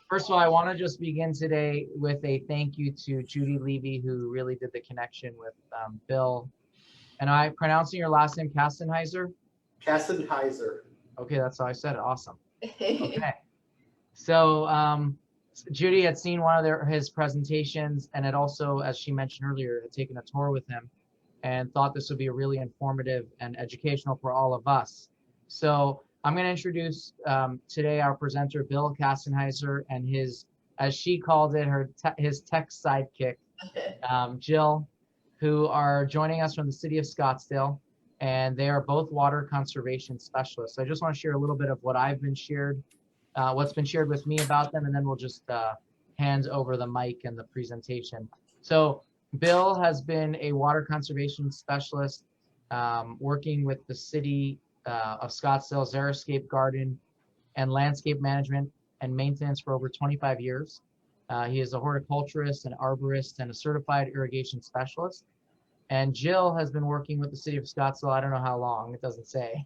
First of all, I want to just begin today with a thank you to Judy Levy, who really did the connection with Bill. And I pronouncing your last name Kastenheiser? Kassenheiser. Okay, that's how I said it. Awesome. Okay. So Judy had seen one of his presentations and had also, as she mentioned earlier, had taken a tour with him and thought this would be really informative and educational for all of us. So I'm going to introduce today our presenter, Bill Kastenheiser, and his, as she called it, his tech sidekick, Jill, who are joining us from the city of Scottsdale, and they are both water conservation specialists. So I just want to share a little bit of what I've been shared, what's been shared with me about them, and then we'll just hand over the mic and the presentation. So Bill has been a water conservation specialist working with the city of Scottsdale, Xeriscape Garden and landscape management and maintenance for over 25 years. He is a horticulturist, an arborist, and a certified irrigation specialist. And Jill has been working with the city of Scottsdale, I don't know how long, it doesn't say,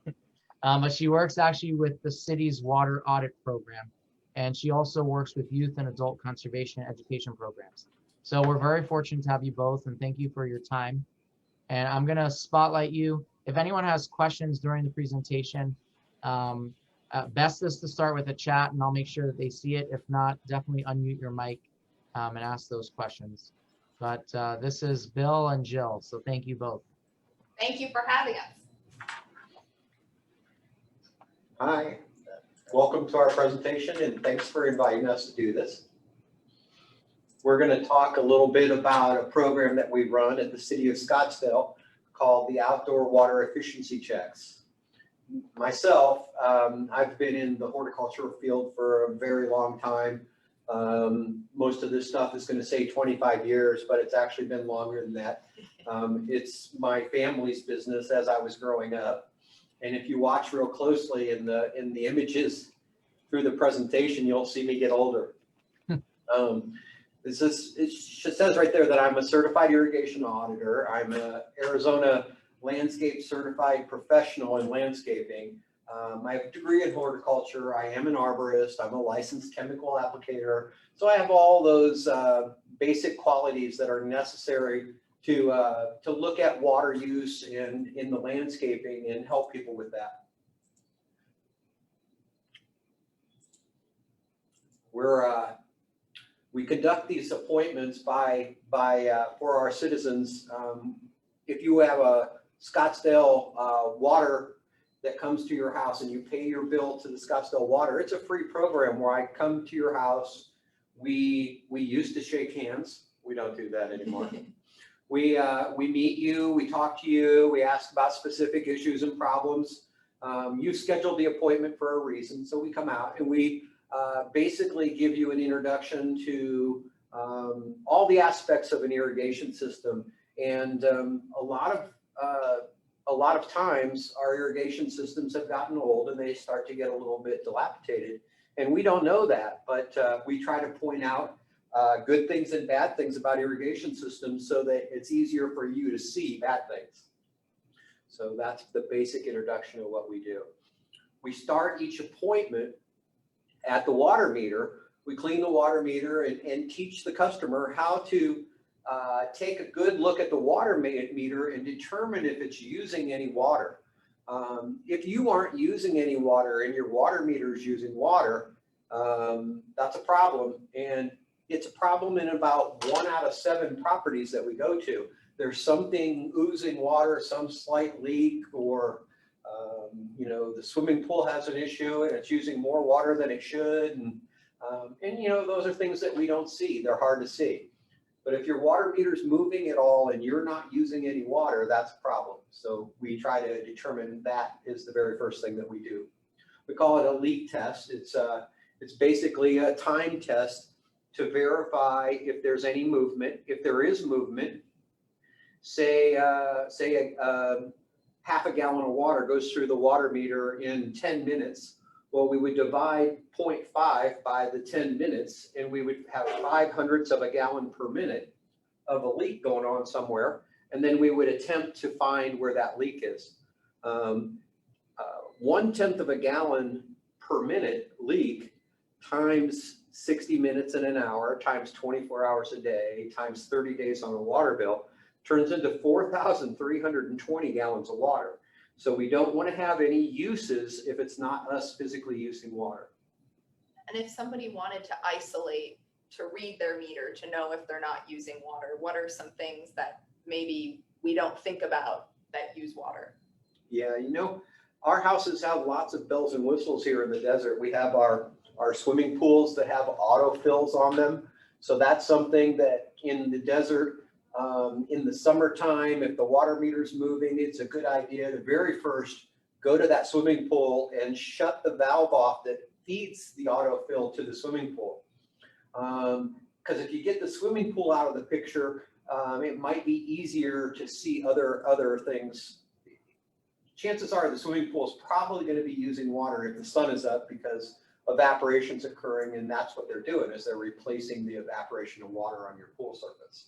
but she works actually with the city's water audit program. And she also works with youth and adult conservation education programs. So we're very fortunate to have you both, and thank you for your time. And I'm going to spotlight you. If anyone has questions during the presentation, best is to start with a chat, and I'll make sure that they see it. If not, definitely unmute your mic and ask those questions. But this is Bill and Jill, so thank you both. Thank you for having us. Hi, welcome to our presentation, and thanks for inviting us to do this. We're going to talk a little bit about a program that we run at the city of Scottsdale called the Outdoor Water Efficiency Checks. Myself, I've been in the horticultural field for a very long time. Most of this stuff is going to say 25 years, but it's actually been longer than that. It's my family's business as I was growing up. And if you watch real closely in the images through the presentation, you'll see me get older. It says right there that I'm a certified irrigation auditor. I'm an Arizona landscape certified professional in landscaping. I have a degree in horticulture. I am an arborist. I'm a licensed chemical applicator. So I have all those basic qualities that are necessary to look at water use in the landscaping and help people with that. We conduct these appointments for our citizens. If you have a Scottsdale water that comes to your house and you pay your bill to the Scottsdale Water, it's a free program where I come to your house. We used to shake hands. We don't do that anymore. We meet you, we talk to you, we ask about specific issues and problems. You scheduled the appointment for a reason, so we come out and we basically give you an introduction to all the aspects of an irrigation system. And a lot of times our irrigation systems have gotten old and they start to get a little bit dilapidated. And we don't know that, but we try to point out good things and bad things about irrigation systems so that it's easier for you to see bad things. So that's the basic introduction of what we do. We start each appointment at the water meter. We clean the water meter and teach the customer how to take a good look at the water meter and determine if it's using any water. If you aren't using any water and your water meter is using water, that's a problem. And it's a problem in about 1 out of 7 properties that we go to. There's something oozing water, some slight leak, or the swimming pool has an issue and it's using more water than it should. And those are things that we don't see. They're hard to see. But if your water meter's moving at all and you're not using any water, that's a problem. So we try to determine that is the very first thing that we do. We call it a leak test. It's basically a time test to verify if there's any movement. If there is movement, say half a gallon of water goes through the water meter in 10 minutes. Well, we would divide 0.5 by the 10 minutes, and we would have 0.05 of a gallon per minute of a leak going on somewhere. And then we would attempt to find where that leak is. 1/10 of a gallon per minute leak times 60 minutes in an hour times 24 hours a day times 30 days on a water bill turns into 4,320 gallons of water. So we don't want to have any uses if it's not us physically using water. And if somebody wanted to isolate, to read their meter, to know if they're not using water, what are some things that maybe we don't think about that use water? Yeah, you know, our houses have lots of bells and whistles here in the desert. We have our swimming pools that have autofills on them. So that's something that in the desert, in the summertime, if the water meter's moving, it's a good idea to very first go to that swimming pool and shut the valve off that feeds the autofill to the swimming pool. Because if you get the swimming pool out of the picture, it might be easier to see other things. Chances are the swimming pool is probably going to be using water if the sun is up because evaporation's occurring, and that's what they're doing is they're replacing the evaporation of water on your pool surface.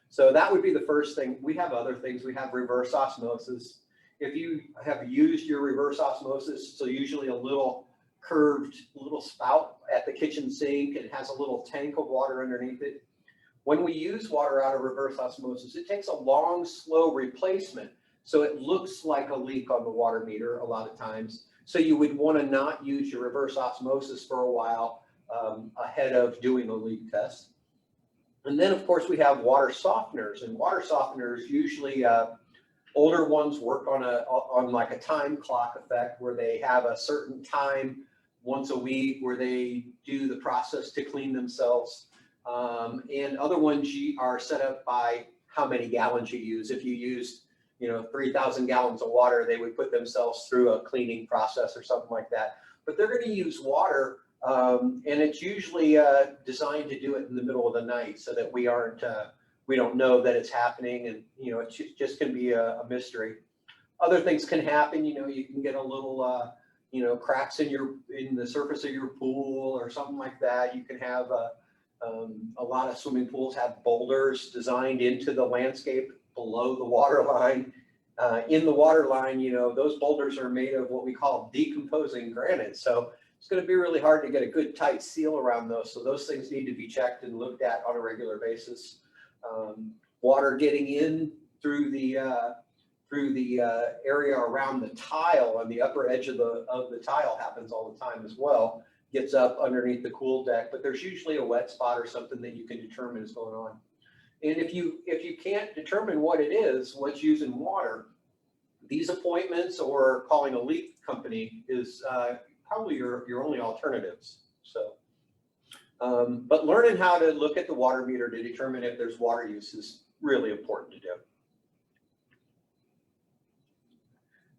So that would be the first thing. We have other things. We have reverse osmosis. If you have used your reverse osmosis, so usually a little curved little spout at the kitchen sink, and it has a little tank of water underneath it. When we use water out of reverse osmosis, it takes a long, slow replacement. So it looks like a leak on the water meter a lot of times. So you would want to not use your reverse osmosis for a while ahead of doing a leak test. And then, of course, we have water softeners, and water softeners usually older ones work on like a time clock effect where they have a certain time once a week where they do the process to clean themselves. And other ones are set up by how many gallons you use. If you used 3,000 gallons of water, they would put themselves through a cleaning process or something like that. But they're going to use water, and it's usually designed to do it in the middle of the night so that we don't know that it's happening, and it just can be a mystery. Other things can happen. You can get a little cracks in the surface of your pool or something like that. You can have a lot of swimming pools have boulders designed into the landscape below the water line. In the water line, those boulders are made of what we call decomposing granite. So it's going to be really hard to get a good tight seal around those. So those things need to be checked and looked at on a regular basis. Water getting in through the area around the tile on the upper edge of the tile happens all the time as well. Gets up underneath the cool deck, but there's usually a wet spot or something that you can determine is going on. And if you can't determine what it is, what's using water, these appointments or calling a leak company is probably your only alternatives. So, but learning how to look at the water meter to determine if there's water use is really important to do.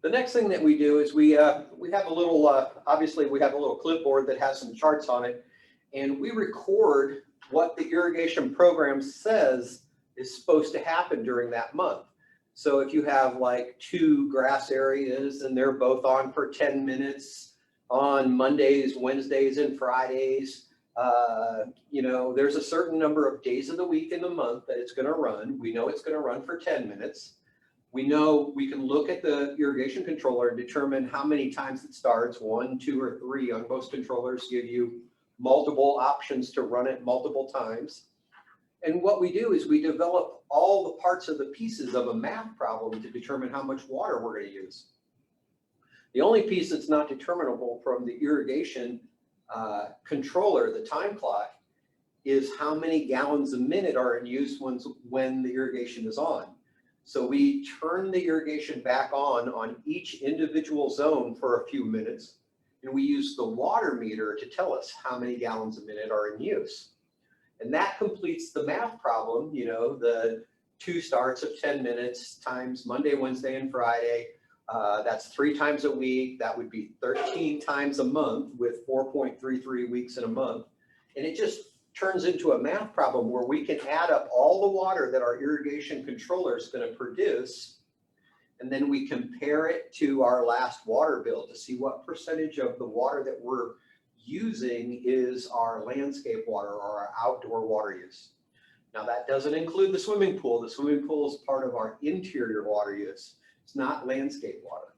The next thing that we do is we have a little, obviously we have a little clipboard that has some charts on it, and we record what the irrigation program says is supposed to happen during that month. So if you have like 2 grass areas and they're both on for 10 minutes on Mondays, Wednesdays, and Fridays, there's a certain number of days of the week in the month that it's going to run. We know it's going to run for 10 minutes. We know we can look at the irrigation controller and determine how many times it starts, 1, 2, or 3. On most controllers give you multiple options to run it multiple times. And what we do is we develop all the parts of the pieces of a math problem to determine how much water we're going to use. The only piece that's not determinable from the irrigation controller, the time clock, is how many gallons a minute are in use when the irrigation is on. So we turn the irrigation back on each individual zone for a few minutes, and we use the water meter to tell us how many gallons a minute are in use. And that completes the math problem, the 2 starts of 10 minutes times Monday, Wednesday, and Friday. That's 3 times a week. That would be 13 times a month with 4.33 weeks in a month. And it just turns into a math problem where we can add up all the water that our irrigation controller is going to produce, and then we compare it to our last water bill to see what percentage of the water that we're using is our landscape water or our outdoor water use. Now that doesn't include the swimming pool. The swimming pool is part of our interior water use. It's not landscape water.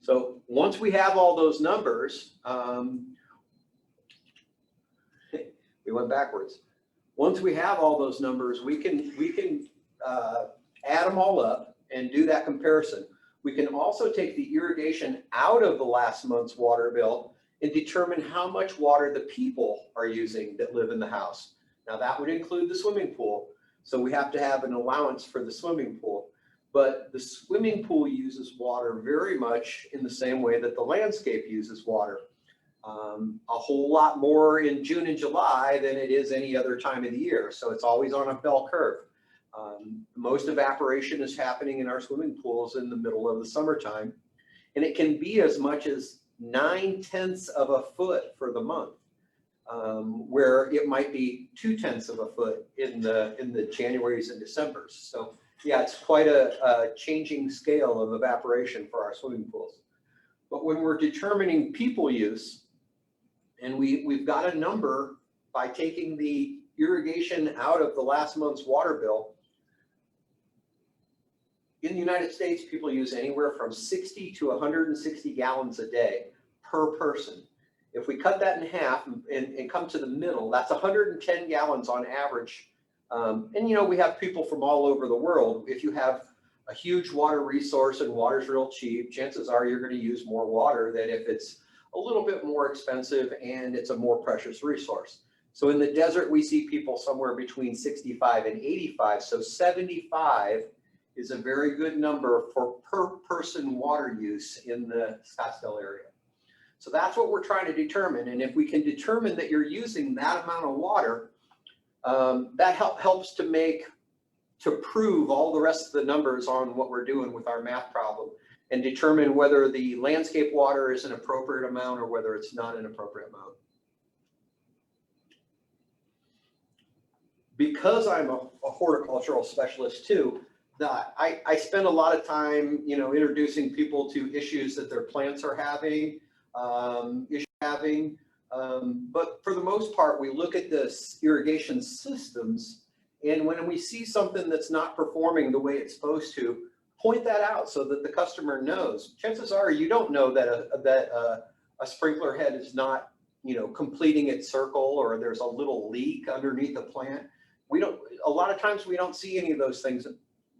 So once we have all those numbers, we went backwards. Once we have all those numbers, we can add them all up and do that comparison. We can also take the irrigation out of the last month's water bill and determine how much water the people are using that live in the house. Now that would include the swimming pool. So we have to have an allowance for the swimming pool. But the swimming pool uses water very much in the same way that the landscape uses water. A whole lot more in June and July than it is any other time of the year. So it's always on a bell curve. Most evaporation is happening in our swimming pools in the middle of the summertime. And it can be as much as 9/10 of a foot for the month, where it might be 2/10 of a foot in the Januarys and Decembers. So yeah, it's quite a changing scale of evaporation for our swimming pools. But when we're determining people use, and we've got a number by taking the irrigation out of the last month's water bill, in the United States, people use anywhere from 60 to 160 gallons a day per person. If we cut that in half and come to the middle, that's 110 gallons on average. And you know, we have people from all over the world. If you have a huge water resource and water's real cheap, chances are you're going to use more water than if it's a little bit more expensive and it's a more precious resource. So in the desert, we see people somewhere between 65 and 85. So 75 is a very good number for per person water use in the Scottsdale area. So that's what we're trying to determine. And if we can determine that you're using that amount of water, that helps to prove all the rest of the numbers on what we're doing with our math problem and determine whether the landscape water is an appropriate amount or whether it's not an appropriate amount. Because I'm a horticultural specialist too, I spend a lot of time, you know, introducing people to issues that their plants are having, but for the most part, we look at this irrigation systems, and when we see something that's not performing the way it's supposed to, point that out so that the customer knows. Chances are you don't know that a sprinkler head is not, you know, completing its circle, or there's a little leak underneath the plant. A lot of times we don't see any of those things.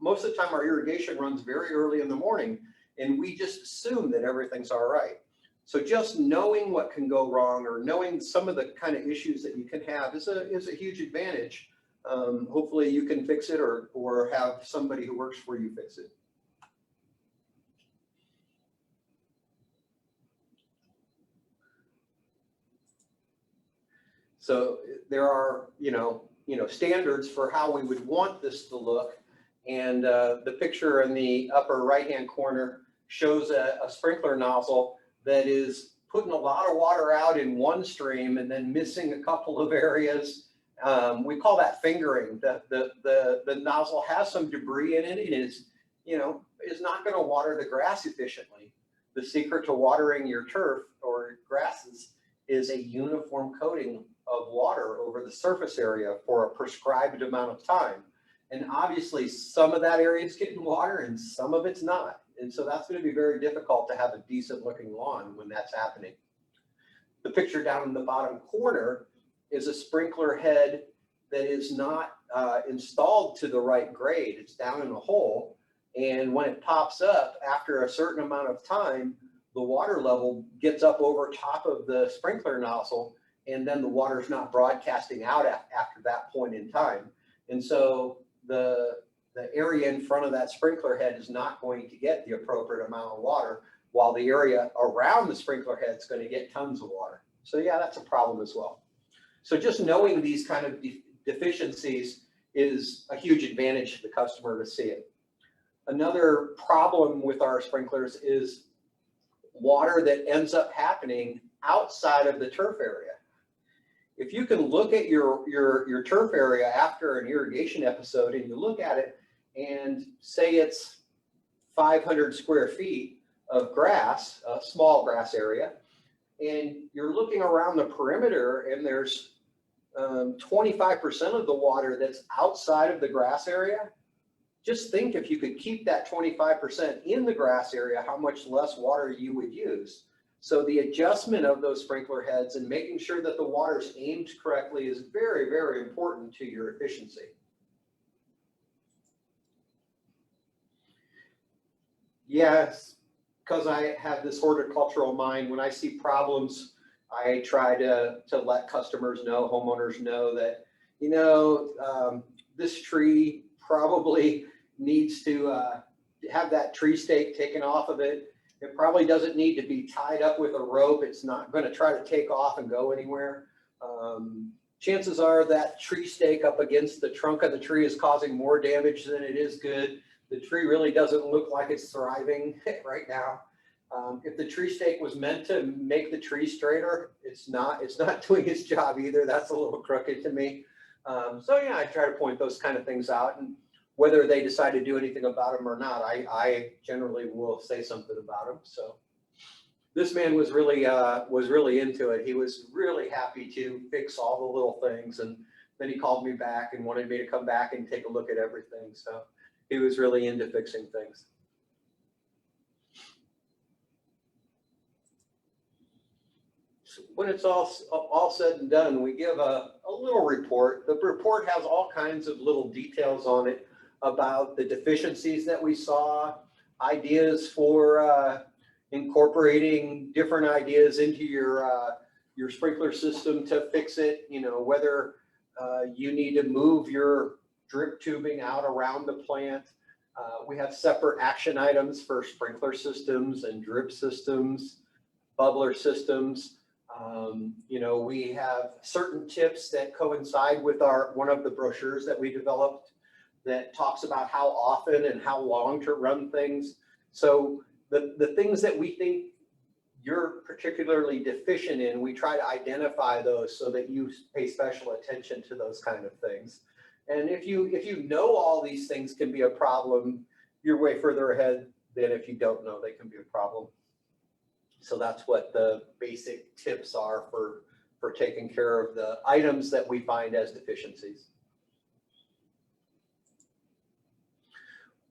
Most of the time our irrigation runs very early in the morning and we just assume that everything's all right. So just knowing what can go wrong or knowing some of the kind of issues that you can have is a huge advantage. Hopefully you can fix it or have somebody who works for you fix it. So there are, you know, standards for how we would want this to look. And the picture in the upper right-hand corner shows a sprinkler nozzle that is putting a lot of water out in one stream and then missing a couple of areas. We call that fingering. The nozzle has some debris in it. It is, you know, is not going to water the grass efficiently. The secret to watering your turf or grasses is a uniform coating of water over the surface area for a prescribed amount of time. And obviously some of that area is getting water and some of it's not. And so that's going to be very difficult to have a decent looking lawn when that's happening. The picture down in the bottom corner is a sprinkler head that is not installed to the right grade. It's down in a hole. And when it pops up after a certain amount of time, the water level gets up over top of the sprinkler nozzle, and then the water is not broadcasting out after that point in time. And so the area in front of that sprinkler head is not going to get the appropriate amount of water, while the area around the sprinkler head is going to get tons of water. So yeah, that's a problem as well. So just knowing these kind of deficiencies is a huge advantage to the customer to see it. Another problem with our sprinklers is water that ends up happening outside of the turf area. If you can look at your turf area after an irrigation episode and you look at it and say it's 500 square feet of grass, a small grass area, and you're looking around the perimeter and there's 25% of the water that's outside of the grass area, just think if you could keep that 25% in the grass area, how much less water you would use. So the adjustment of those sprinkler heads and making sure that the water is aimed correctly is very, very important to your efficiency. Yes, because I have this horticultural mind, when I see problems, I try to let customers know, homeowners know that, you know, this tree probably needs to have that tree stake taken off of it. It probably doesn't need to be tied up with a rope. It's not going to try to take off and go anywhere. Chances are that tree stake up against the trunk of the tree is causing more damage than it is good. The tree really doesn't look like it's thriving right now. If the tree stake was meant to make the tree straighter, it's not doing its job either. That's a little crooked to me. So yeah, I try to point those kind of things out, and whether they decide to do anything about them or not, I generally will say something about them. So this man was really into it. He was really happy to fix all the little things, and then he called me back and wanted me to come back and take a look at everything. So he was really into fixing things. So when it's all said and done, we give a little report. The report has all kinds of little details on it about the deficiencies that we saw, ideas for incorporating different ideas into your sprinkler system to fix it. You know, whether you need to move your drip tubing out around the plant. We have separate action items for sprinkler systems and drip systems, bubbler systems. You know, we have certain tips that coincide with one of the brochures that we developed that talks about how often and how long to run things. So the things that we think you're particularly deficient in, we try to identify those so that you pay special attention to those kind of things. And if you know all these things can be a problem, you're way further ahead than if you don't know they can be a problem. So that's what the basic tips are for taking care of the items that we find as deficiencies.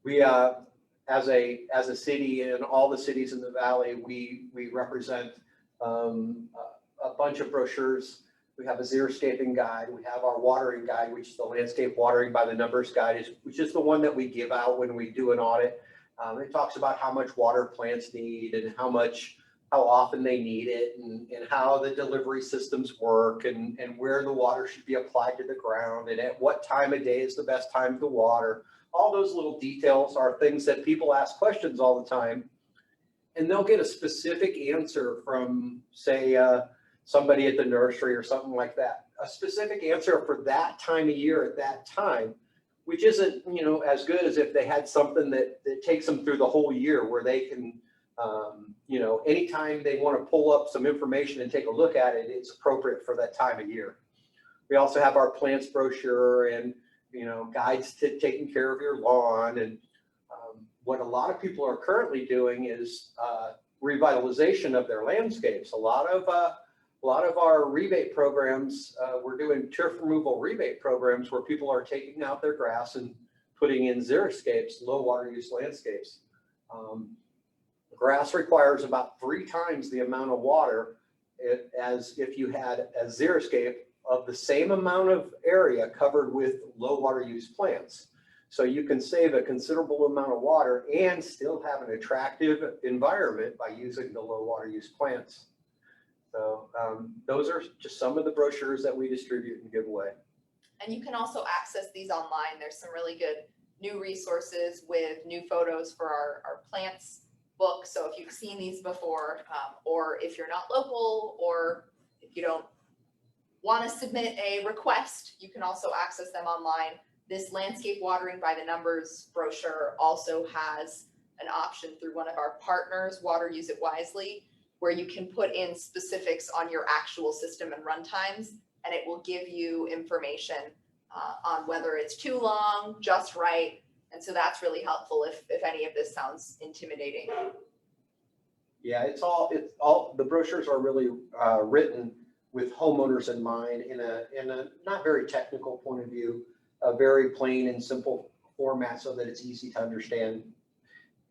We, as a city, in all the cities in the valley, we represent a bunch of brochures. We have a xeriscaping guide. We have our watering guide, which is the landscape watering by the numbers guide, which is the one that we give out when we do an audit. It talks about how much water plants need and how often they need it, and how the delivery systems work, and where the water should be applied to the ground, and at what time of day is the best time to water. All those little details are things that people ask questions all the time, and they'll get a specific answer from, say, somebody at the nursery or something like that. A specific answer for that time of year at that time, which isn't, you know, as good as if they had something that takes them through the whole year, where they can, you know, anytime they want to pull up some information and take a look at it, it's appropriate for that time of year. We also have our plants brochure and, you know, guides to taking care of your lawn. And what a lot of people are currently doing is revitalization of their landscapes. A lot of our rebate programs, we're doing turf removal rebate programs where people are taking out their grass and putting in xeriscapes, low water use landscapes. Grass requires about 3 times the amount of water as if you had a xeriscape of the same amount of area covered with low water use plants. So you can save a considerable amount of water and still have an attractive environment by using the low water use plants. So those are just some of the brochures that we distribute and give away. And you can also access these online. There's some really good new resources with new photos for our plants book. So if you've seen these before, or if you're not local, or if you don't want to submit a request, you can also access them online. This landscape watering by the numbers brochure also has an option through one of our partners, Water Use It Wisely, where you can put in specifics on your actual system and run times, and it will give you information on whether it's too long, just right. And so that's really helpful if any of this sounds intimidating. Yeah, it's all the brochures are really written with homeowners in mind, in a not very technical point of view, a very plain and simple format so that it's easy to understand.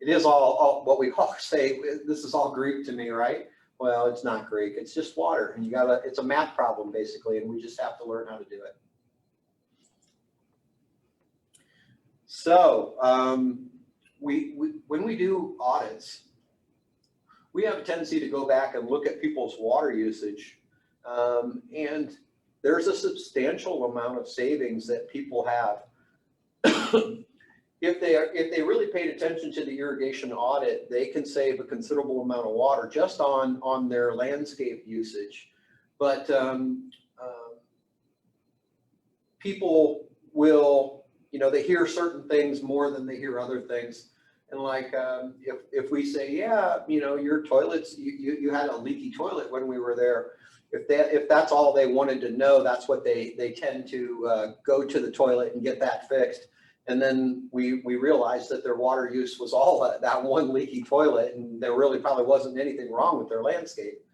It is all what we all say, this is all Greek to me, right? Well, it's not Greek, it's just water, and it's a math problem basically, and we just have to learn how to do it. So when we do audits, we have a tendency to go back and look at people's water usage, and there's a substantial amount of savings that people have. If they really paid attention to the irrigation audit, they can save a considerable amount of water just on their landscape usage. But people will, they hear certain things more than they hear other things. And like if we say, yeah, your toilets, you had a leaky toilet when we were there. If that's all they wanted to know, that's what they tend to go to the toilet and get that fixed. And then we realized that their water use was all that one leaky toilet, and there really probably wasn't anything wrong with their landscape.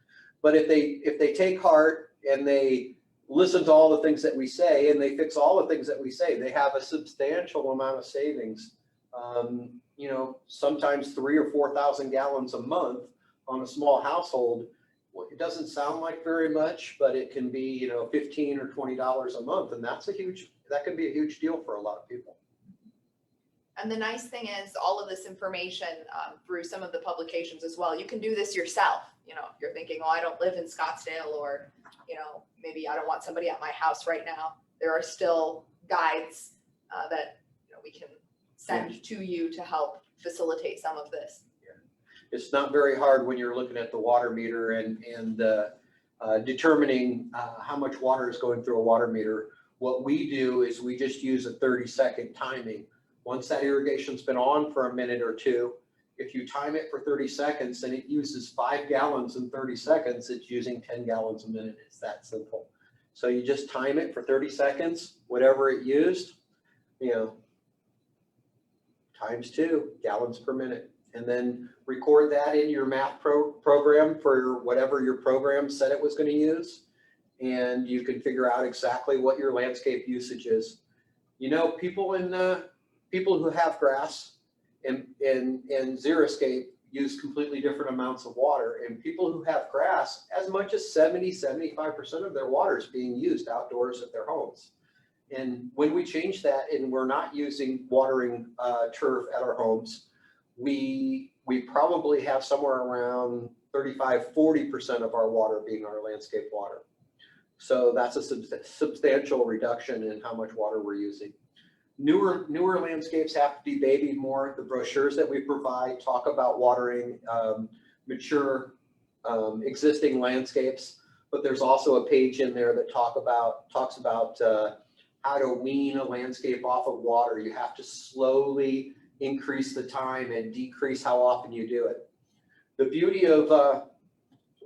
But if they take heart and they listen to all the things that we say and they fix all the things that we say, they have a substantial amount of savings. Sometimes 3,000 or 4,000 gallons a month on a small household. It doesn't sound like very much, but it can be, $15 or $20 a month, and that can be a huge deal for a lot of people. And the nice thing is all of this information through some of the publications as well. You can do this yourself. You're thinking, oh, I don't live in Scottsdale, or, maybe I don't want somebody at my house right now. There are still guides that we can send to you to help facilitate some of this. Yeah. It's not very hard when you're looking at the water meter and determining how much water is going through a water meter. What we do is we just use a 30-second timing. Once that irrigation's been on for a minute or two, if you time it for 30 seconds and it uses 5 gallons in 30 seconds, it's using 10 gallons a minute. It's that simple. So you just time it for 30 seconds, whatever it used, times 2 gallons per minute. And then record that in your math program for whatever your program said it was going to use. And you can figure out exactly what your landscape usage is. People who have grass and xeriscape use completely different amounts of water, and people who have grass, as much as 70–75% of their water is being used outdoors at their homes. And when we change that and we're not using watering turf at our homes, we probably have somewhere around 35–40% of our water being our landscape water. So that's a substantial reduction in how much water we're using. Newer landscapes have to be babied more. The brochures that we provide talk about watering mature existing landscapes, but there's also a page in there that talks about how to wean a landscape off of water. You have to slowly increase the time and decrease how often you do it. The beauty of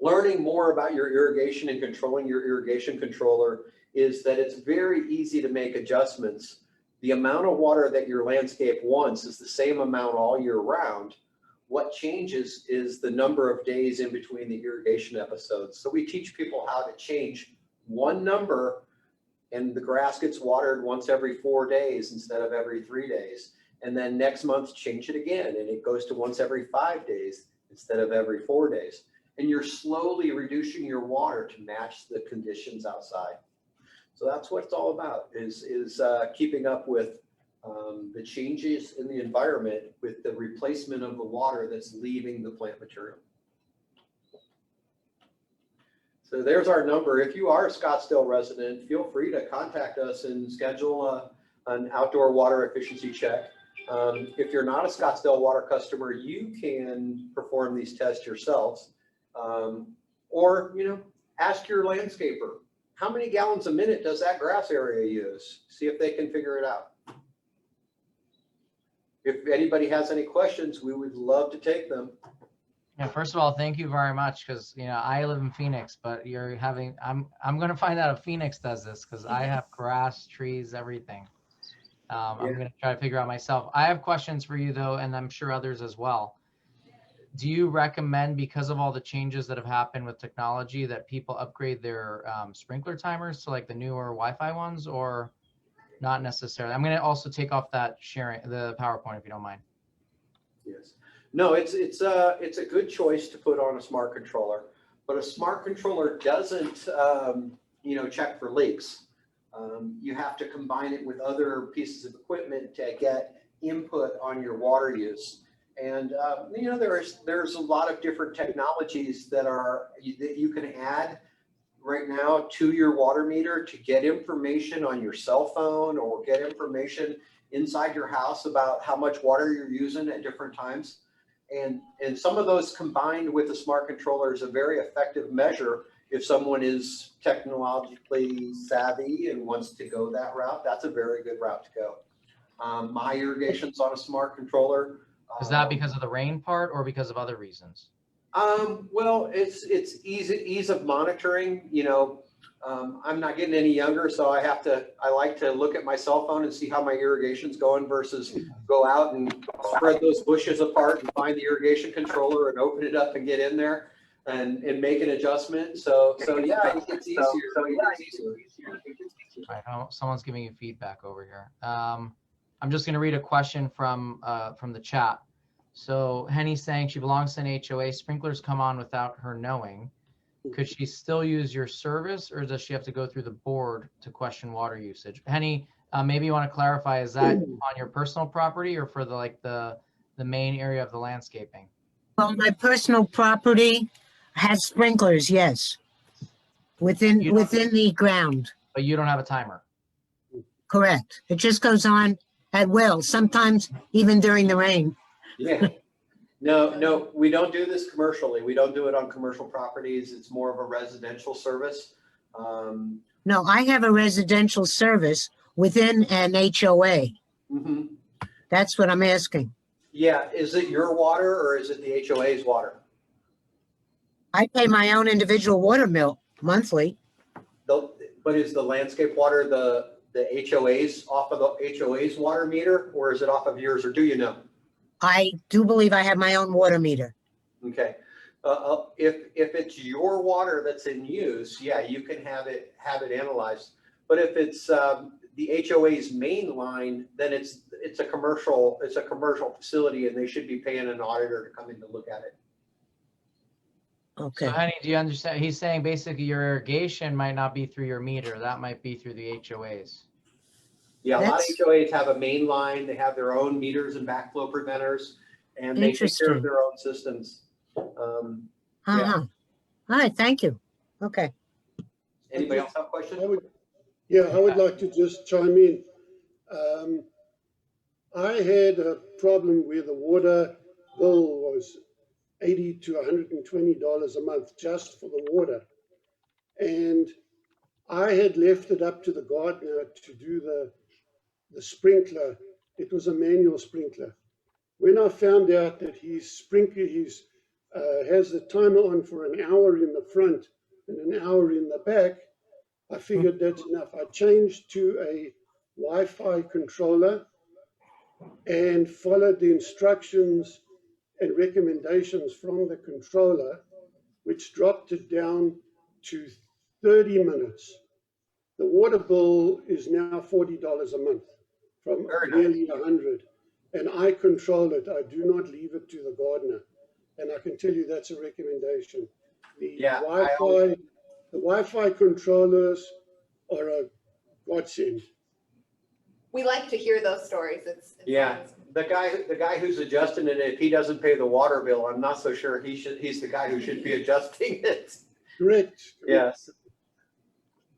learning more about your irrigation and controlling your irrigation controller is that it's very easy to make adjustments. The amount of water that your landscape wants is the same amount all year round. What changes is the number of days in between the irrigation episodes. So we teach people how to change one number, and the grass gets watered once every 4 days instead of every 3 days. And then next month, change it again, and it goes to once every 5 days instead of every 4 days. And you're slowly reducing your water to match the conditions outside. So that's what it's all about, is keeping up with the changes in the environment with the replacement of the water that's leaving the plant material. So there's our number. If you are a Scottsdale resident, feel free to contact us and schedule an outdoor water efficiency check. If you're not a Scottsdale water customer, you can perform these tests yourselves, or ask your landscaper, how many gallons a minute does that grass area use? See if they can figure it out. If anybody has any questions, we would love to take them. Yeah, first of all, thank you very much, because I live in Phoenix, but I'm going to find out if Phoenix does this, because I have grass, trees, everything. I'm going to try to figure out myself. I have questions for you though, and I'm sure others as well. Do you recommend, because of all the changes that have happened with technology, that people upgrade their sprinkler timers to like the newer Wi-Fi ones, or not necessarily. I'm going to also take off that sharing the PowerPoint if you don't mind. Yes. No, it's a good choice to put on a smart controller, but a smart controller doesn't, you know, check for leaks. You have to combine it with other pieces of equipment to get input on your water use. And, you know, there's a lot of different technologies that you can add right now to your water meter to get information on your cell phone or get information inside your house about how much water you're using at different times. And some of those combined with a smart controller is a very effective measure. If someone is technologically savvy and wants to go that route, that's a very good route to go. My irrigation's on a smart controller. Is that because of the rain part or because of other reasons? Well, it's ease of monitoring. You know, I'm not getting any younger, so I like to look at my cell phone and see how my irrigation's going versus go out and spread those bushes apart and find the irrigation controller and open it up and get in there and make an adjustment. So yeah, it's easier. I know someone's giving you feedback over here. I'm just going to read a question from the chat. So Henny's saying she belongs to an HOA. Sprinklers come on without her knowing. Could she still use your service, or does she have to go through the board to question water usage? Henny, maybe you want to clarify, is that on your personal property or for the main area of the landscaping? Well, my personal property has sprinklers, yes, within the ground. But you don't have a timer. Correct. It just goes on at will, sometimes even during the rain. Yeah. No, we don't do this commercially. We don't do it on commercial properties. It's more of a residential service. No, I have a residential service within an HOA. Mm-hmm. That's what I'm asking. Yeah. Is it your water or is it the HOA's water? I pay my own individual water bill monthly. But is the landscape water the HOA's off of the HOA's water meter, or is it off of yours, or do you know? I do believe I have my own water meter. Okay. If it's your water that's in use, yeah, you can have it analyzed. But if it's the HOA's main line, then it's a commercial facility, and they should be paying an auditor to come in to look at it. Okay. So Henny, do you understand? He's saying basically your irrigation might not be through your meter. That might be through the HOA's. Yeah, a lot of HOAs have a main line. They have their own meters and backflow preventers, and they take care of their own systems. All right, thank you. Okay. Anybody else have questions? I would like to just chime in. I had a problem where the water bill was $80 to $120 a month just for the water. And I had left it up to the gardener to do the sprinkler. It was a manual sprinkler. When I found out that his sprinkler has the timer on for an hour in the front and an hour in the back, I figured that's enough. I changed to a Wi-Fi controller and followed the instructions and recommendations from the controller, which dropped it down to 30 minutes. The water bill is now $40 a month from nearly 100, and I control it. I do not leave it to the gardener, and I can tell you that's a recommendation. The Wi-Fi controllers are a godsend. We like to hear those stories. The guy who's adjusting it, if he doesn't pay the water bill, I'm not so sure he's the guy who should be adjusting it. Correct. Yes.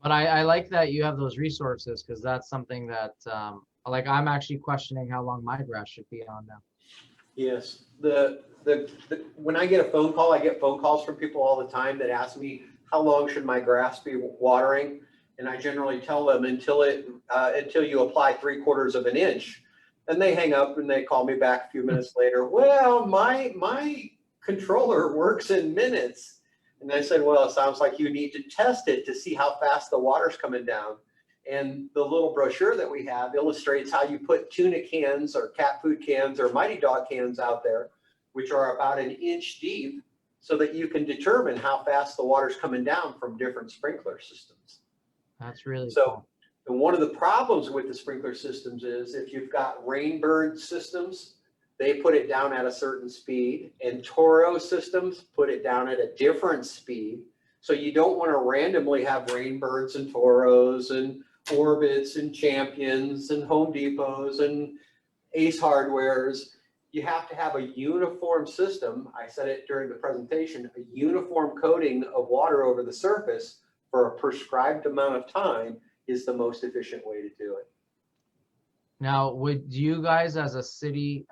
But I like that you have those resources, because that's something that like I'm actually questioning how long my grass should be on now. Yes. When I get a phone call, I get phone calls from people all the time that ask me, how long should my grass be watering? And I generally tell them until you apply 3/4 of an inch. And they hang up and they call me back a few minutes later. Well, my controller works in minutes. And I said, well, it sounds like you need to test it to see how fast the water's coming down. And the little brochure that we have illustrates how you put tuna cans or cat food cans or Mighty Dog cans out there, which are about an inch deep, so that you can determine how fast the water's coming down from different sprinkler systems. That's really so cool. And one of the problems with the sprinkler systems is if you've got rainbird systems, they put it down at a certain speed, and Toro systems put it down at a different speed. So you don't want to randomly have rainbirds and Toros and Orbits and Champions and Home Depots and Ace Hardwares. You have to have a uniform system. I said it during the presentation, a uniform coating of water over the surface for a prescribed amount of time is the most efficient way to do it. Now, would you guys as a city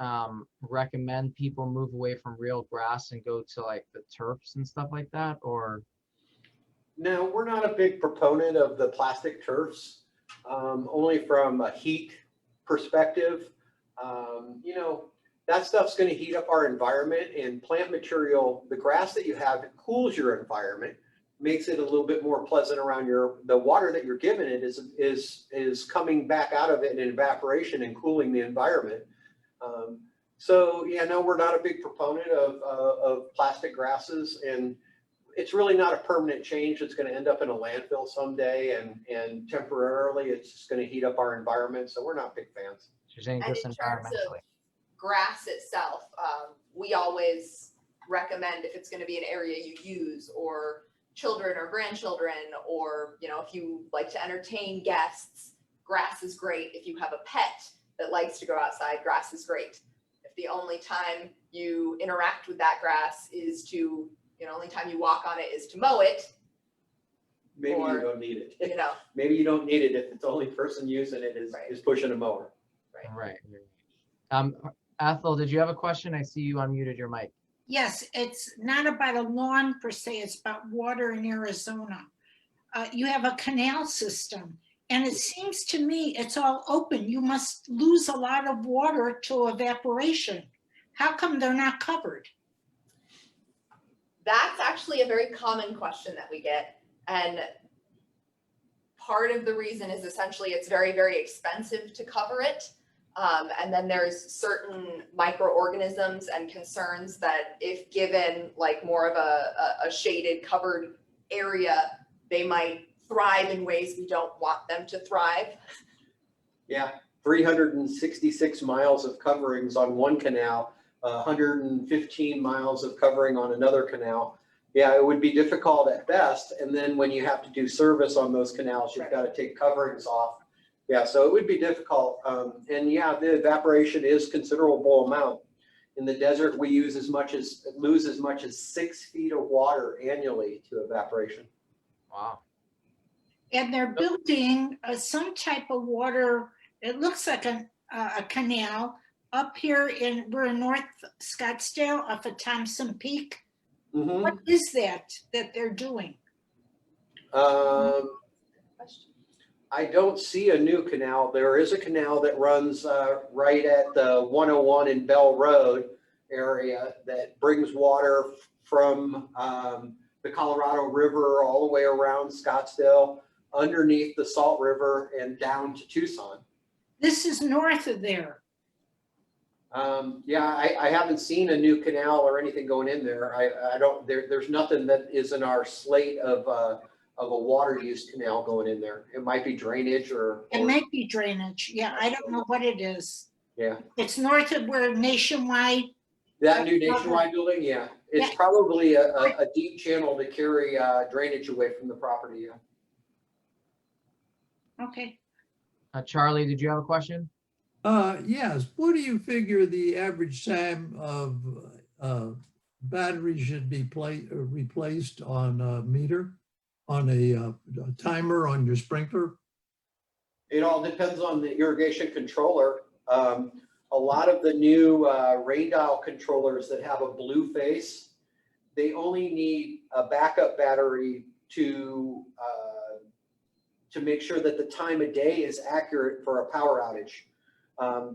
recommend people move away from real grass and go to like the turfs and stuff like that, or? No, we're not a big proponent of the plastic turfs, only from a heat perspective. You know, that stuff's going to heat up our environment, and plant material, the grass that you have, it cools your environment, makes it a little bit more pleasant around the water that you're giving it is coming back out of it in evaporation and cooling the environment. So yeah, no, we're not a big proponent of plastic grasses, and it's really not a permanent change. It's going to end up in a landfill someday, and temporarily it's just going to heat up our environment. So we're not big fans. She's saying And just in terms of environmentally. grass itself, we always recommend if it's going to be an area you use, or children or grandchildren, or if you like to entertain guests, grass is great. If you have a pet that likes to go outside, grass is great. If the only time you interact with that grass is to, only time you walk on it is to mow it, Maybe Or, you don't need it. you know, Maybe you don't need it if the only person using it is pushing a mower. Right. Ethel, did you have a question? I see you unmuted your mic. Yes, it's not about a lawn per se, it's about water in Arizona. You have a canal system, and it seems to me it's all open. You must lose a lot of water to evaporation. How come they're not covered? that's actually a very common question that we get. And part of the reason is essentially it's very, very expensive to cover it. And then there's certain microorganisms and concerns that if given like more of a shaded covered area, they might thrive in ways we don't want them to thrive. Yeah, 366 miles of coverings on one canal, 115 miles of covering on another canal. Yeah, it would be difficult at best. And then when you have to do service on those canals, you've got to take coverings off. Yeah, so it would be difficult. And yeah, the evaporation is considerable amount. In the desert, we lose as much as 6 feet of water annually to evaporation. Wow. And they're building some type of water, it looks like a canal up here we're in North Scottsdale off of Thompson Peak. Mm-hmm. What is that they're doing? I don't see a new canal. There is a canal that runs right at the 101 and Bell Road area that brings water from the Colorado River all the way around Scottsdale, underneath the Salt River and down to Tucson. This is north of there. Yeah, I haven't seen a new canal or anything going in there. I don't, there's nothing that is in our slate of a water use canal going in there. It might be drainage or It might be drainage. Yeah, I don't know what it is. yeah. It's north of where Nationwide. That new Nationwide building, yeah. It's Yeah. probably a deep channel to carry drainage away from the property, yeah. Okay. Charlie, did you have a question? Yes. What do you figure the average time of battery should be replaced on a meter, on a timer on your sprinkler? It all depends on the irrigation controller. A lot of the new rain dial controllers that have a blue face, they only need a backup battery to make sure that the time of day is accurate for a power outage.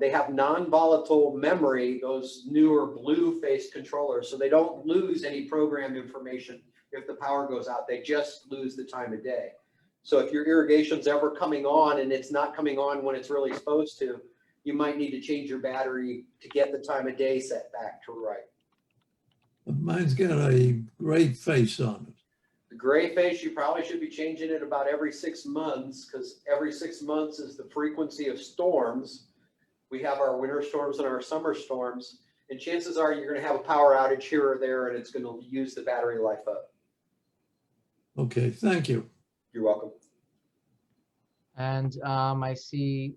They have non-volatile memory, those newer blue-faced controllers, so they don't lose any program information if the power goes out. They just lose the time of day. So if your irrigation's ever coming on and it's not coming on when it's really supposed to, you might need to change your battery to get the time of day set back to right. Mine's got a great face on it. gray face, you probably should be changing it about every 6 months, because every 6 months is the frequency of storms. We have our winter storms and our summer storms, and chances are you're going to have a power outage here or there, and it's going to use the battery life up. Okay, thank you. You're welcome. And I see,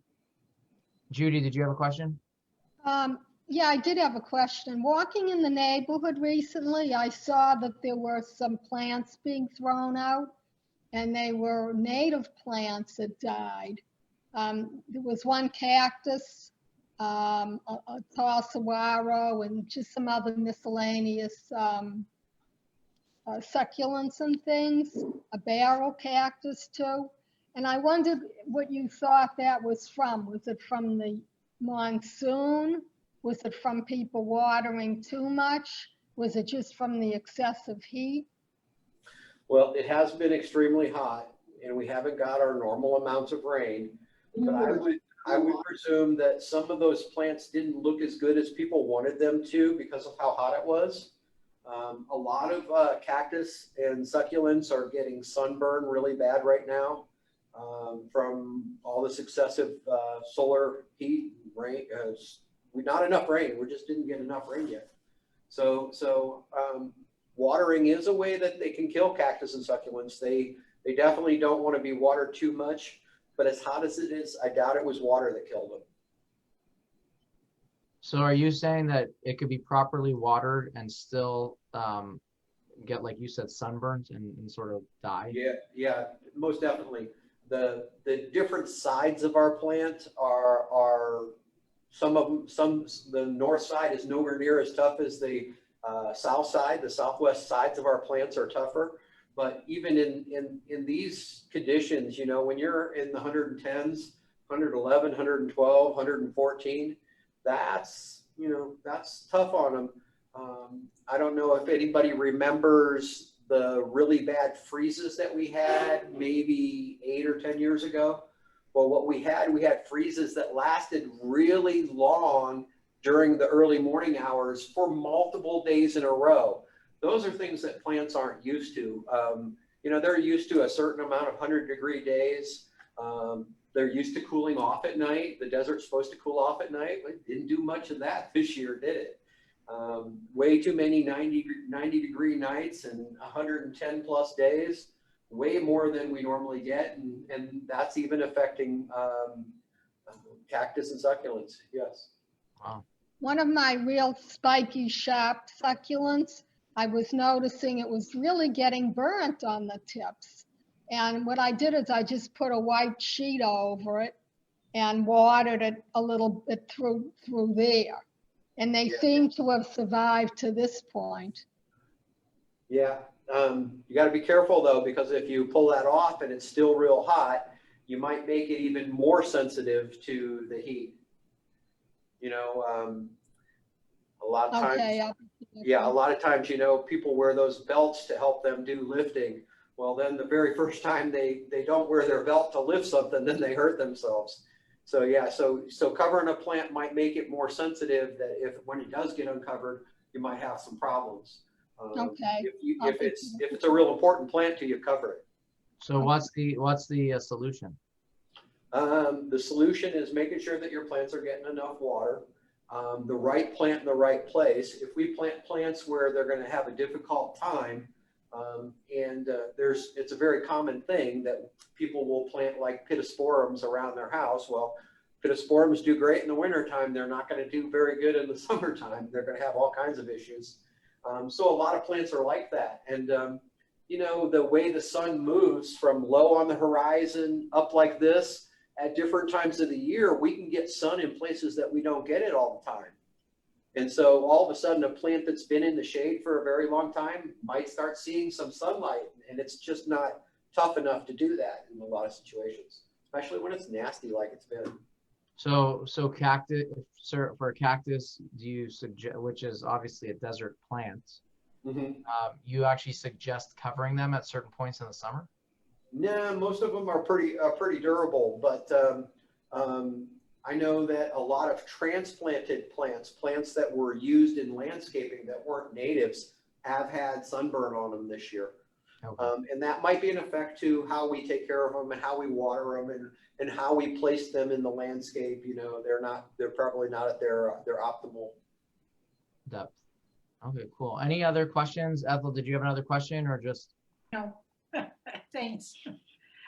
Judy, did you have a question? Yeah, I did have a question. Walking in the neighborhood recently, I saw that there were some plants being thrown out, and they were native plants that died. There was one cactus, a tall saguaro, and just some other miscellaneous succulents and things, a barrel cactus too. And I wondered what you thought that was from. Was it from the monsoon? Was it from people watering too much? Was it just from the excessive heat? Well, it has been extremely hot, and we haven't got our normal amounts of rain. But I would presume that some of those plants didn't look as good as people wanted them to because of how hot it was. A lot of cactus and succulents are getting sunburn really bad right now from all this excessive solar heat, rain. Not enough rain. We just didn't get enough rain yet. So watering is a way that they can kill cactus and succulents. They definitely don't want to be watered too much, but as hot as it is, I doubt it was water that killed them. So are you saying that it could be properly watered and still get, like you said, sunburns and sort of die? Yeah, most definitely. The different sides of our plant are some of them, the north side is nowhere near as tough as the south side. The southwest sides of our plants are tougher. But even in these conditions, you know, when you're in the 110s, 111, 112, 114, that's tough on them. I don't know if anybody remembers the really bad freezes that we had maybe 8 or 10 years ago. Well, what we had freezes that lasted really long during the early morning hours for multiple days in a row. Those are things that plants aren't used to. They're used to a certain amount of 100-degree days. They're used to cooling off at night. The desert's supposed to cool off at night, but it didn't do much of that this year, did it? Way too many 90-degree nights and 110 plus days, way more than we normally get. And that's even affecting cactus and succulents, yes. Wow. One of my real spiky, sharp succulents, I was noticing it was really getting burnt on the tips. And what I did is I just put a white sheet over it and watered it a little bit through there. And they seem to have survived to this point. Yeah, you got to be careful though, because if you pull that off and it's still real hot, you might make it even more sensitive to the heat. A lot of times, a lot of times, people wear those belts to help them do lifting. Well, then the very first time they don't wear their belt to lift something, then they hurt themselves. So yeah, so covering a plant might make it more sensitive that when it does get uncovered, you might have some problems. Okay. If it's a real important plant to you, cover it. So what's the solution? The solution is making sure that your plants are getting enough water, the right plant in the right place. If we plant plants where they're going to have a difficult time, it's a very common thing that people will plant like pittosporums around their house. Well, pittosporums do great in the wintertime. They're not going to do very good in the summertime. They're going to have all kinds of issues. So a lot of plants are like that. And, the way the sun moves from low on the horizon up like this at different times of the year, we can get sun in places that we don't get it all the time. And so all of a sudden, a plant that's been in the shade for a very long time might start seeing some sunlight, and it's just not tough enough to do that in a lot of situations, especially when it's nasty like it's been. So cactus, sir, for a cactus, do you suggest, which is obviously a desert plant, you actually suggest covering them at certain points in the summer? No, most of them are pretty durable, but I know that a lot of transplanted plants that were used in landscaping that weren't natives, have had sunburn on them this year. Okay. And that might be an effect to how we take care of them and how we water them and how we place them in the landscape. You know, they're probably not at their optimal Depth. Okay, cool. Any other questions? Ethel, did you have another question or just, No, thanks.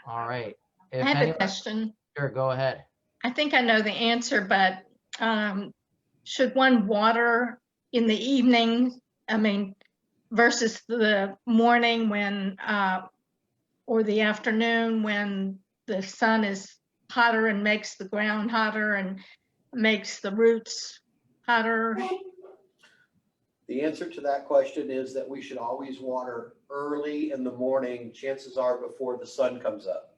all right. I If have a anyone, question. sure, go ahead. I think I know the answer, but should one water in the evening, I mean, versus the morning when, or the afternoon when the sun is hotter and makes the ground hotter and makes the roots hotter? The answer to that question is that we should always water early in the morning, chances are before the sun comes up.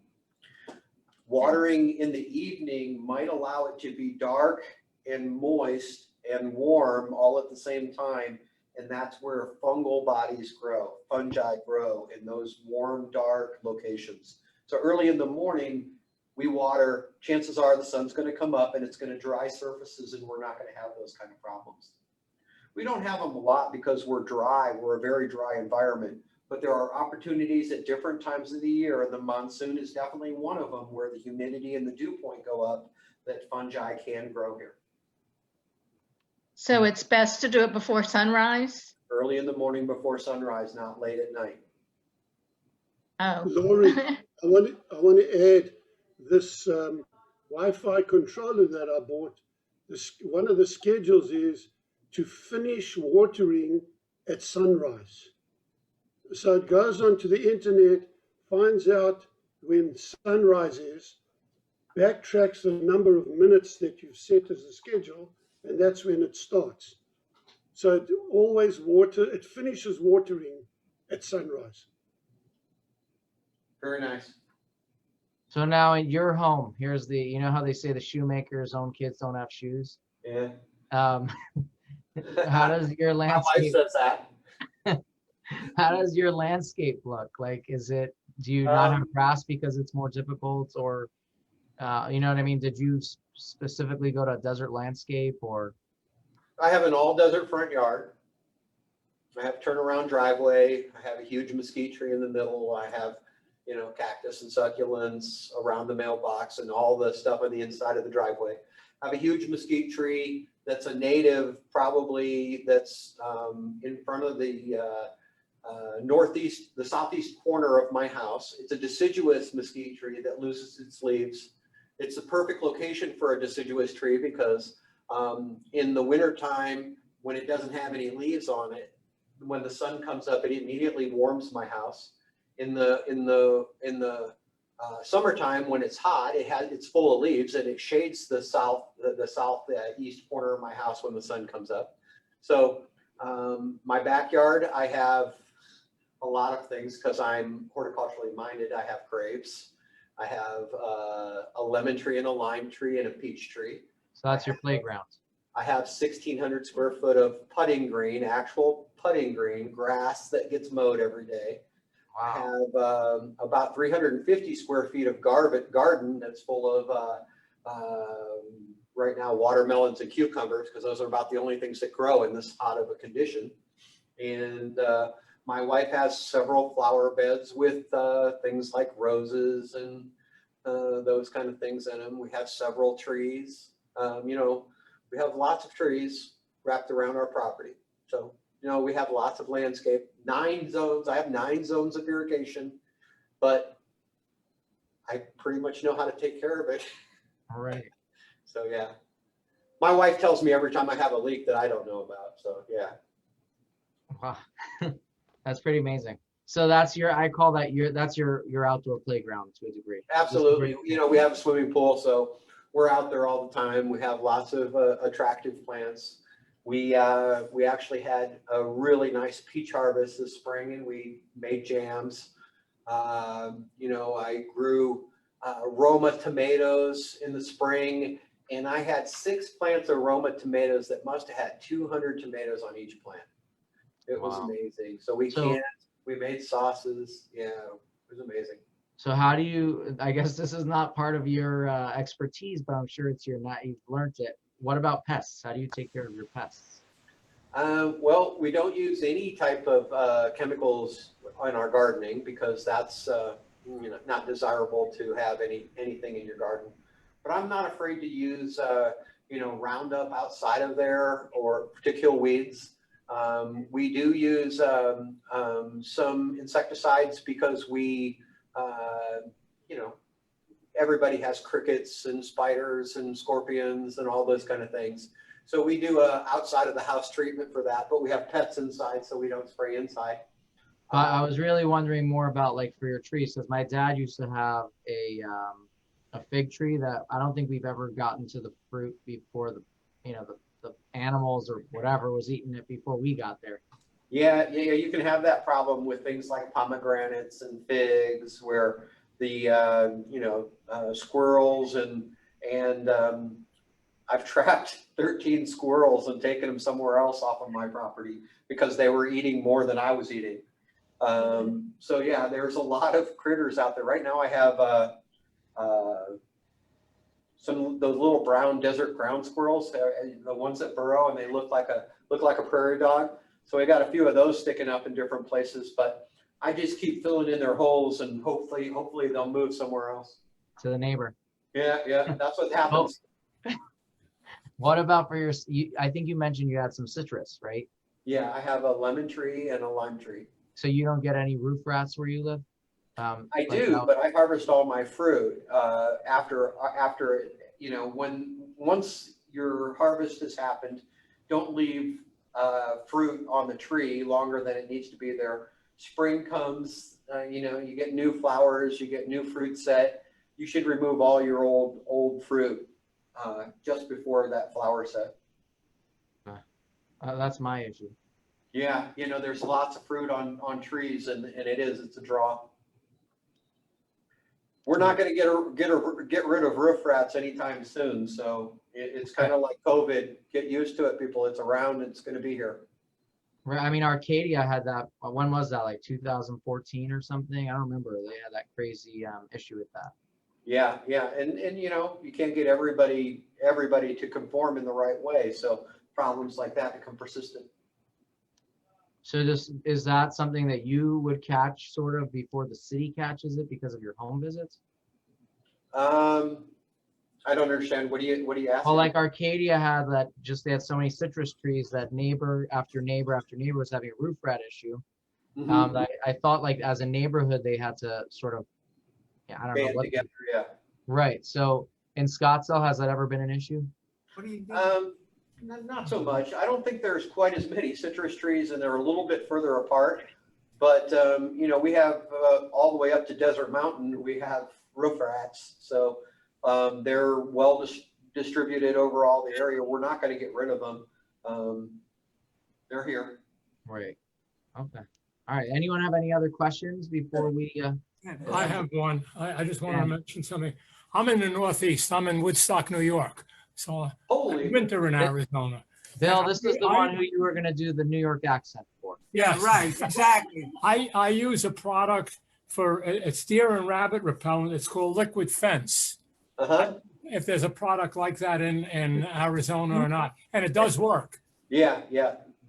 Watering in the evening might allow it to be dark and moist and warm all at the same time. And that's where fungal bodies grow, fungi grow in those warm, dark locations. So early in the morning, we water, chances are the sun's going to come up and it's going to dry surfaces and we're not going to have those kind of problems. We don't have them a lot because we're dry. We're a very dry environment, but there are opportunities at different times of the year. And the monsoon is definitely one of them where the humidity and the dew point go up that fungi can grow here. So it's best to do it before sunrise? Early in the morning before sunrise, not late at night. Oh. Laurie, I want to add this Wi-Fi controller that I bought. One of the schedules is to finish watering at sunrise. So it goes onto the internet, finds out when sunrise is, backtracks the number of minutes that you've set as a schedule, and that's when it starts. So it finishes watering at sunrise. Very nice. So now in your home, here's the, you know how they say the shoemaker's own kids don't have shoes? Yeah. How does your My wife landscape, says that. how does your landscape look? Like, do you not have grass because it's more difficult or, you know what I mean? Did you specifically go to a desert landscape or? I have an all desert front yard. I have turnaround driveway. I have a huge mesquite tree in the middle. I have, you know, cactus and succulents around the mailbox and all the stuff on the inside of the driveway. I have a huge mesquite tree that's a native, probably that's in front of the southeast corner of my house. It's a deciduous mesquite tree that loses its leaves. It's the perfect location for a deciduous tree because in the wintertime, when it doesn't have any leaves on it, when the sun comes up, it immediately warms my house. In the summertime, when it's hot, it's full of leaves and it shades the southeast corner of my house when the sun comes up. So my backyard, I have a lot of things because I'm horticulturally minded. I have grapes. I have a lemon tree and a lime tree and a peach tree. So that's your playground. I have 1,600 square foot of putting green, actual putting green, grass that gets mowed every day. Wow. I have about 350 square feet of garden that's full of, right now, watermelons and cucumbers, because those are about the only things that grow in this hot of a condition. And my wife has several flower beds with things like roses and those kind of things in them. We have several trees. You know, we have lots of trees wrapped around our property. So, you know, we have lots of landscape, 9 zones. I have 9 zones of irrigation, but I pretty much know how to take care of it. All right. So, yeah. My wife tells me every time I have a leak that I don't know about. So, yeah. Wow. That's pretty amazing. So that's your outdoor playground to a degree. Absolutely. You know, we have a swimming pool, so we're out there all the time. We have lots of attractive plants. We actually had a really nice peach harvest this spring and we made jams. You know, I grew Roma tomatoes in the spring and I had 6 plants of Roma tomatoes that must have had 200 tomatoes on each plant. It was amazing. So we made sauces. Yeah, it was amazing. So how do you, I guess this is not part of your expertise, but I'm sure you've learned it. What about pests? How do you take care of your pests? Well, we don't use any type of chemicals gardening because that's not desirable to have anything in your garden. But I'm not afraid to use Roundup outside of there or to kill weeds. We do use some insecticides because we everybody has crickets and spiders and scorpions and all those kind of things. So we do a outside of the house treatment for that, but we have pets inside, so we don't spray inside. I was really wondering more about like for your trees, because my dad used to have a fig tree that I don't think we've ever gotten to the fruit before the animals or whatever was eating it before we got there. Yeah, you can have that problem with things like pomegranates and figs, where the squirrels and I've trapped 13 squirrels and taken them somewhere else off of my property because they were eating more than I was eating. So yeah, there's a lot of critters out there. Right now I have some of those little brown desert ground squirrels, the ones that burrow and they look like a prairie dog. So we got a few of those sticking up in different places, but I just keep filling in their holes and hopefully they'll move somewhere else. To the neighbor. Yeah, that's what happens. What about for I think you mentioned you had some citrus, right? Yeah, I have a lemon tree and a lime tree. So you don't get any roof rats where you live? I do, but I harvest all my fruit after once your harvest has happened, don't leave fruit on the tree longer than it needs to be there. Spring comes, you get new flowers, you get new fruit set. You should remove all your old fruit just before that flower set. That's my issue. Yeah, there's lots of fruit on trees, and it's a draw. We're not going to get rid of roof rats anytime soon, so it's kind of like COVID. Get used to it, people. It's around. It's going to be here. Right. I mean, Arcadia had that. When was that? Like 2014 or something? I don't remember. They had that crazy issue with that. Yeah, and you can't get everybody to conform in the right way, so problems like that become persistent. So is that something that you would catch sort of before the city catches it because of your home visits? I don't understand. What do you ask? Well, like Arcadia had that, they had so many citrus trees that neighbor after neighbor after neighbor was having a roof rat issue. Mm-hmm. I thought like as a neighborhood they had to sort of, I don't know what. Together, yeah. Right. So in Scottsdale, has that ever been an issue? What do you do? Not so much. I don't think there's quite as many citrus trees, and they're a little bit further apart. But we have all the way up to Desert Mountain. We have roof rats, so they're well distributed over all the area. We're not going to get rid of them. They're here. Right. Okay. All right. Anyone have any other questions before we? I have one. I just want to mention something. I'm in the Northeast. I'm in Woodstock, New York. So winter in Arizona. Bill, this is the one who you were going to do the New York accent for. Yes. Right, exactly. I use a product for it's deer and rabbit repellent. It's called Liquid Fence. If there's a product like that in Arizona or not, and it does work. Yeah.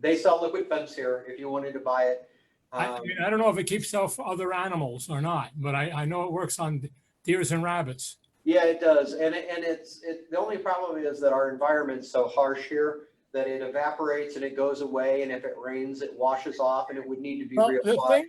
They sell Liquid Fence here if you wanted to buy it. I don't know if it keeps off other animals or not, but I know it works on deers and rabbits. Yeah, it does, and the only problem is that our environment's so harsh here that it evaporates and it goes away, and if it rains, it washes off, and it would need to be reapplied.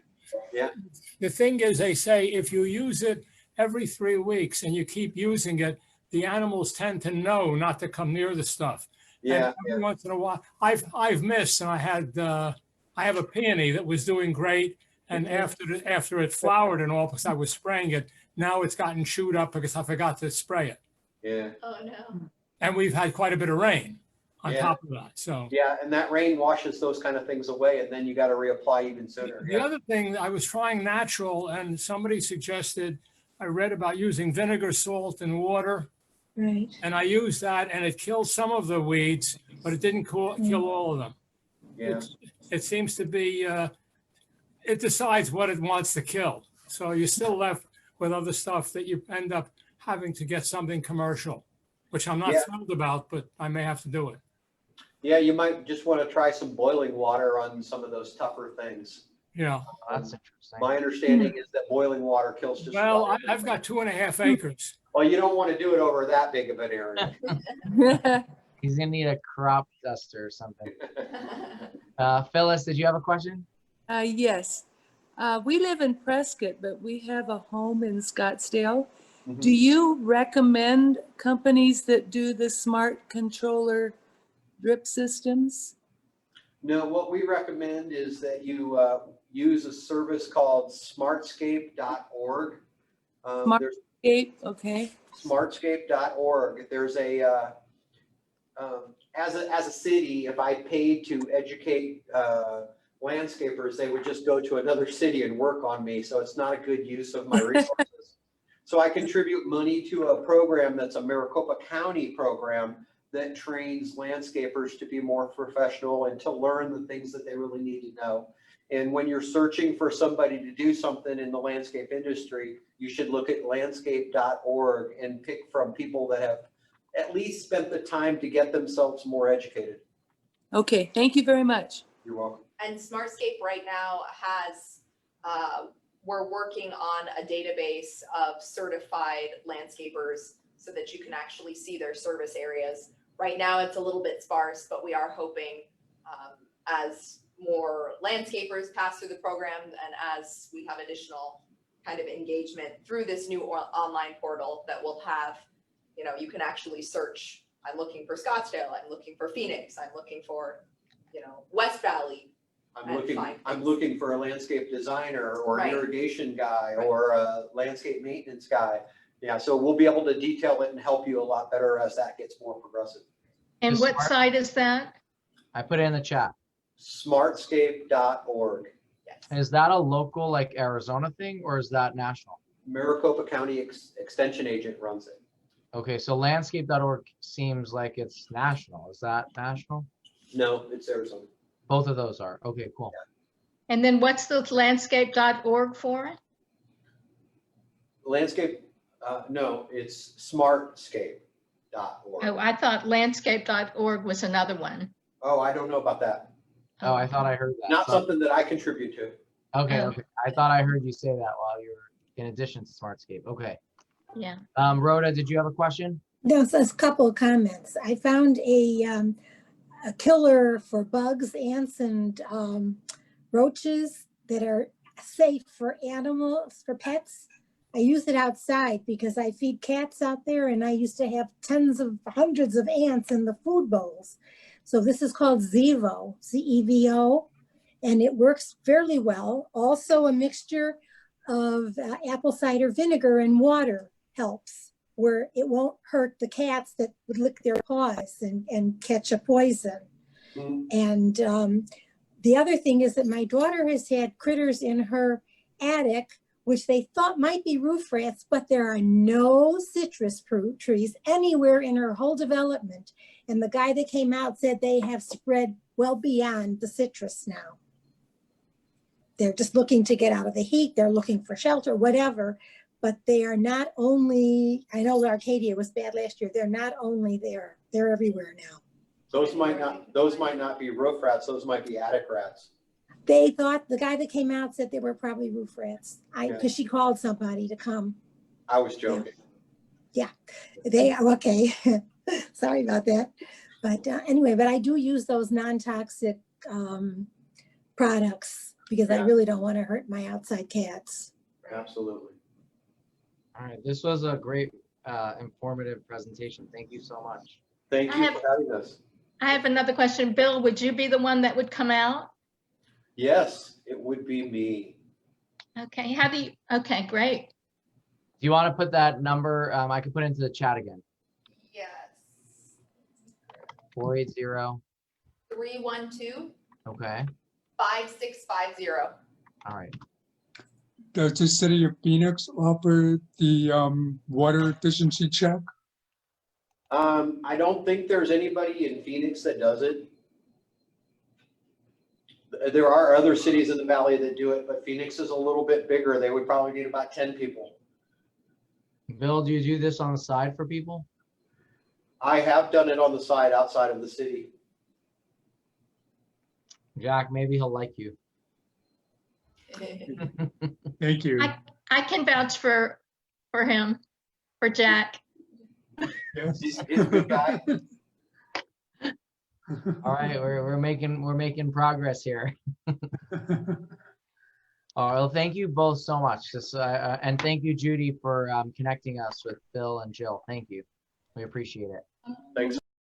The thing is, they say if you use it every 3 weeks and you keep using it, the animals tend to know not to come near the stuff. Yeah. And every once in a while, I've missed, and I have a peony that was doing great, and after it flowered and all, because I was spraying it, now it's gotten chewed up because I forgot to spray it. Yeah. Oh no. And we've had quite a bit of rain on top of that. So yeah, and that rain washes those kind of things away, and then you got to reapply even sooner. The other thing, I was trying natural, and somebody suggested, I read about using vinegar, salt, and water. Right. And I used that, and it killed some of the weeds, but it didn't kill all of them. Yeah. It seems to be, it decides what it wants to kill. So you're still left with other stuff that you end up having to get something commercial, which I'm not thrilled about, but I may have to do it. Yeah, you might just want to try some boiling water on some of those tougher things. Yeah. That's interesting. My understanding is that boiling water kills just Well, about I've got 2.5 acres. Well, you don't want to do it over that big of an area. He's gonna need a crop duster or something. Phyllis, did you have a question? Yes. We live in Prescott, but we have a home in Scottsdale. Mhm. Do you recommend companies that do the smart controller drip systems? No, what we recommend is that you use a service called smartscape.org. There's Okay. smartscape.org. There's as a city, if I paid to educate landscapers, they would just go to another city and work on me. So it's not a good use of my resources. So I contribute money to a program that's a Maricopa County program that trains landscapers to be more professional and to learn the things that they really need to know. And when you're searching for somebody to do something in the landscape industry, you should look at landscape.org and pick from people that have at least spent the time to get themselves more educated. Okay, thank you very much. You're welcome. And Smartscape right now has, we're working on a database of certified landscapers so that you can actually see their service areas. Right now it's a little bit sparse, but we are hoping as more landscapers pass through the program and as we have additional kind of engagement through this new online portal that will have, you know, you can actually search, I'm looking for Scottsdale, I'm looking for Phoenix, I'm looking for, you know, West Valley. I'm looking for a landscape designer or an Right. irrigation guy or a landscape maintenance guy. Yeah, so we'll be able to detail it and help you a lot better as that gets more progressive. And The what smart- site is that? I put it in the chat. Smartscape.org. Yes. Is that a local, like Arizona thing, or is that national? Maricopa County Extension Agent runs it. Okay, so landscape.org seems like it's national. Is that national? No, it's Arizona. Both of those are. Okay, cool. And then what's the landscape.org for? Landscape, no, it's smartscape.org. Oh, I thought landscape.org was another one. Oh, I don't know about that. Oh, I thought I heard that. Not So- something that I contribute to. Okay, Oh. okay. I thought I heard you say that while you were in addition to Smartscape. Okay. Yeah. Rhoda, did you have a question? No, so it's a couple of comments. I found a killer for bugs, ants, and roaches that are safe for animals, for pets. I use it outside because I feed cats out there, and I used to have hundreds of ants in the food bowls. So this is called Zevo, Z-E-V-O, and it works fairly well. Also, a mixture of apple cider vinegar and water helps, where it won't hurt the cats that would lick their paws and catch a poison. Mm. And the other thing is that my daughter has had critters in her attic, which they thought might be roof rats, but there are no citrus fruit trees anywhere in her whole development. And the guy that came out said they have spread well beyond the citrus now. They're just looking to get out of the heat. They're looking for shelter, whatever. But they are not only, I know Arcadia was bad last year. They're not only there, they're everywhere now. Those might not be roof rats. Those might be attic rats. They thought, the guy that came out said they were probably roof rats. Yeah. Because she called somebody to come. I was joking. They, okay, sorry about that. But anyway, but I do use those non-toxic products because I Yeah. really don't want to hurt my outside cats. Absolutely. All right. This was a great, informative presentation. Thank you so much. Thank I you have- for having us. I have another question. Bill, would you be the one that would come out? Yes, it would be me. Okay, okay, great. Do you want to put that number? I could put it into the chat again. Yes. 480. 312 Okay. 5650. All right. Does the city of Phoenix offer the water efficiency check? I don't think there's anybody in Phoenix that does it. There are other cities in the valley that do it, but Phoenix is a little bit bigger. They would probably need about 10 people. Bill, do you do this on the side for people? I have done it on the side outside of the city. Jack, maybe he'll like you. Thank you. I can vouch for him, for Jack. Yes. He's a good guy. All right, we're making progress here. All right, well, thank you both so much. And thank you, Judy, for connecting us with Bill and Jill. Thank you. We appreciate it. Thanks.